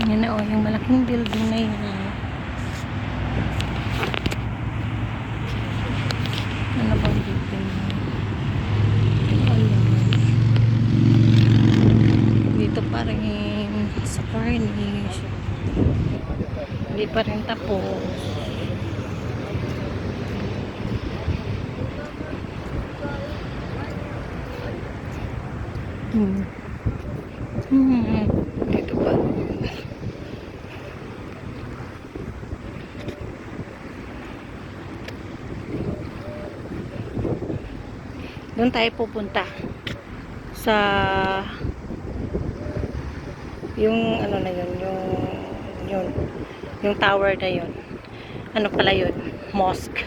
Yan na, yung malaking building na yun. Ano bang building? Dito pa rin sa Carnish. Hindi pa rin tapos. Dito pa. Doon tayo pupunta sa yung ano na yun, yung tower na yun. Ano pala yun? Mosque.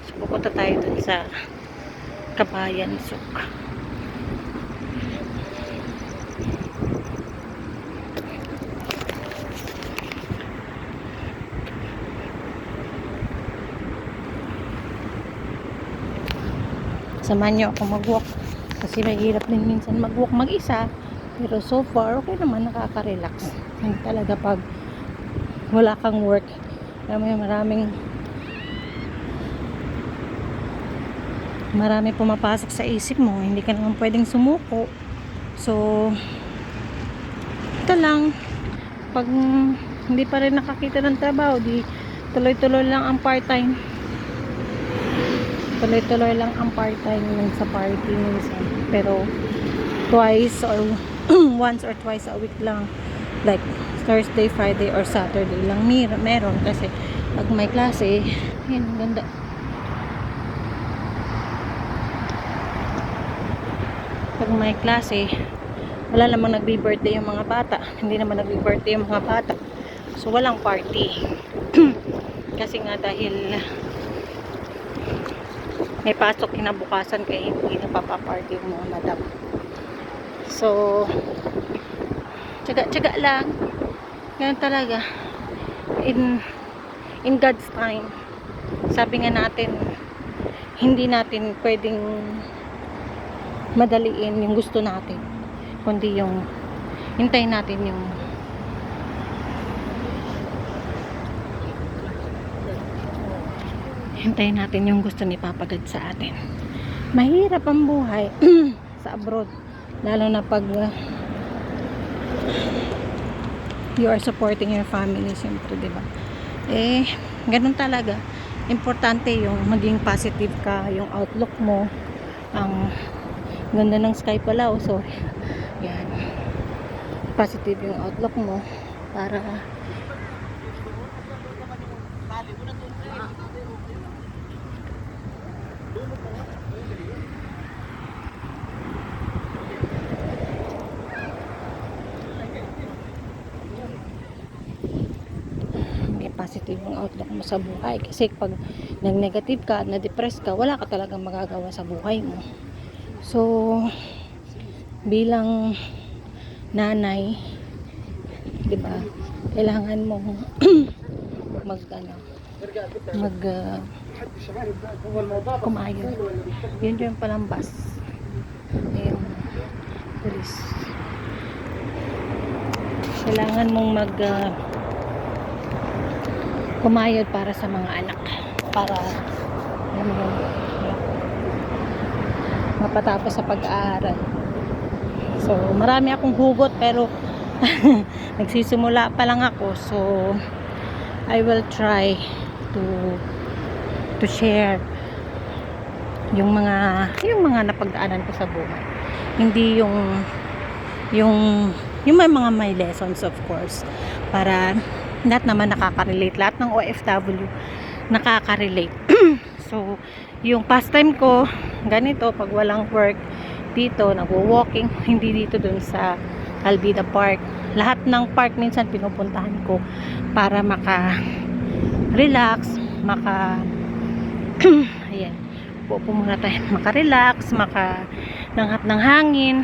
So pupunta tayo dun sa Kabayan Souk. Samahan niyo ako mag-walk kasi mahirap din minsan mag-walk mag-isa, pero so far okay naman, nakaka-relax. Hindi talaga pag wala kang work, maraming pumapasok sa isip mo, hindi ka naman pwedeng sumuko. So ito lang, pag hindi pa rin nakakita ng trabaho, di tuloy-tuloy lang ang part-time. Tuloy-tuloy lang ang part-time sa party minsan. Pero twice or once or twice a week lang. Like Thursday, Friday, or Saturday lang meron. Kasi pag may klase, yun, ganda. Pag may klase, wala namang nagbi-birthday yung mga bata. Hindi naman nagbi-birthday yung mga bata. So walang party. Kasi nga dahil may pasok kinabukasan, kaya hindi napapaparty yung mga madam. So tsaga lang, ganun talaga. In God's time, sabi nga natin, hindi natin pwedeng madaliin yung gusto natin, kundi yung hintayin natin yung gusto ni Papa God sa atin. Mahirap ang buhay sa abroad, lalo na pag you are supporting your family, siyempre, diba? Ganun talaga. Importante yung maging positive ka, yung outlook mo. Ang ganda ng sky pala, sorry. Yan. Positive yung outlook mo para positive yung outlook mo sa buhay. Kasi pag nag-negative ka, na-depress ka, wala ka talagang magagawa sa buhay mo. So bilang nanay, diba, kailangan mo kumayo. Yun yung palambas. Ayun, pulis. Kailangan mong kumayod para sa mga anak, para mapatapos sa pag-aaral. So marami akong hugot, pero nagsisimula pa lang ako. So I will try to share yung mga napagdaanan ko sa buhay. Hindi yung may lessons, of course, para lahat naman nakaka-relate. Lahat ng OFW nakaka-relate. So yung pastime ko ganito, pag walang work dito, nagwo-walking, hindi dito dun sa Alvida Park. Lahat ng park minsan pinupuntahan ko para maka-relax, ayan, upo muna tayo, maka-relax, maka-langhap ng hangin,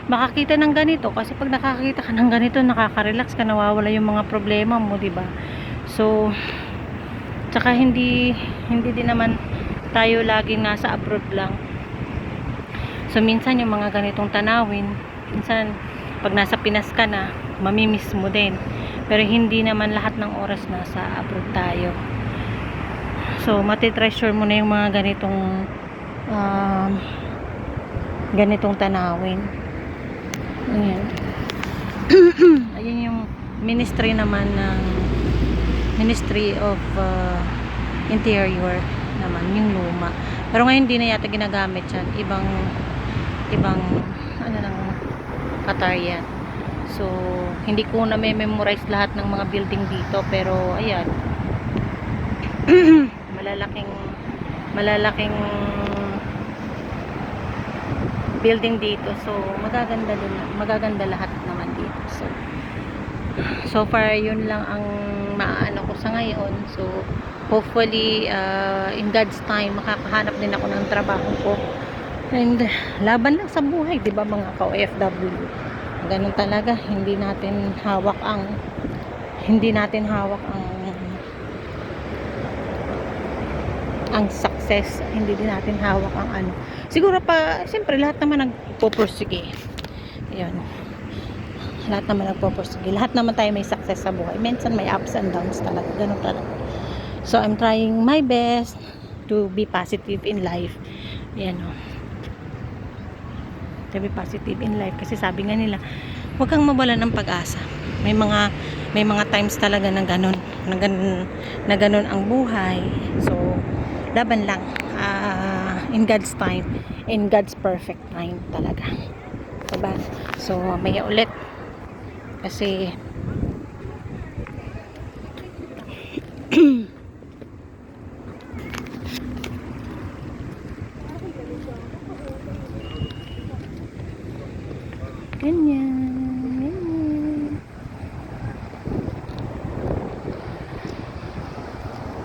makakita ng ganito. Kasi pag nakakita ka ng ganito, nakaka-relax ka, nawawala yung mga problema mo, diba? So tsaka hindi din naman tayo laging nasa abroad lang. So minsan yung mga ganitong tanawin, minsan pag nasa Pinas ka na, mamimiss mo din. Pero hindi naman lahat ng oras nasa abroad tayo. So, matitreasure mo na yung mga um, ganitong tanawin. Ayan. Ayun yung ministry naman ng Ministry of Interior naman, yung luma. Pero ngayon hindi na yata ginagamit yan. Ibang ano lang, Qatar yan. So, hindi ko na may memorize lahat ng mga building dito, pero ayan. malalaking building dito. So, magaganda lahat naman dito. So far yun lang ang maaano ko sa ngayon. So, hopefully in God's time makakahanap din ako ng trabaho ko. And laban lang sa buhay, 'di ba mga ka-OFW? Ganun talaga, hindi natin hawak ang success, hindi din natin hawak ang ano. Siguro pa, siyempre lahat naman nagpupursige. Ayun. Lahat naman nagpupursige. Lahat naman tayo may success sa buhay. Minsan may ups and downs talaga. Ganun talaga. So, I'm trying my best to be positive in life. Ayan o. To be positive in life. Kasi sabi nga nila, huwag kang mawalan ng pag-asa. May mga times talaga na ganun. Na ganun ang buhay. So, laban lang. In God's time. In God's perfect time talaga. Diba? So, mamaya ulit. Kasi ganyan.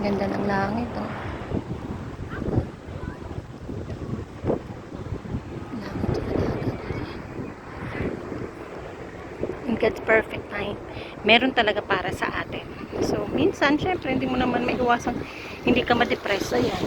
Ganda ng langit, oh. In God's perfect time, meron talaga para sa atin. So, minsan, syempre, hindi mo naman may iwasan, hindi ka ma-depress. Ayan.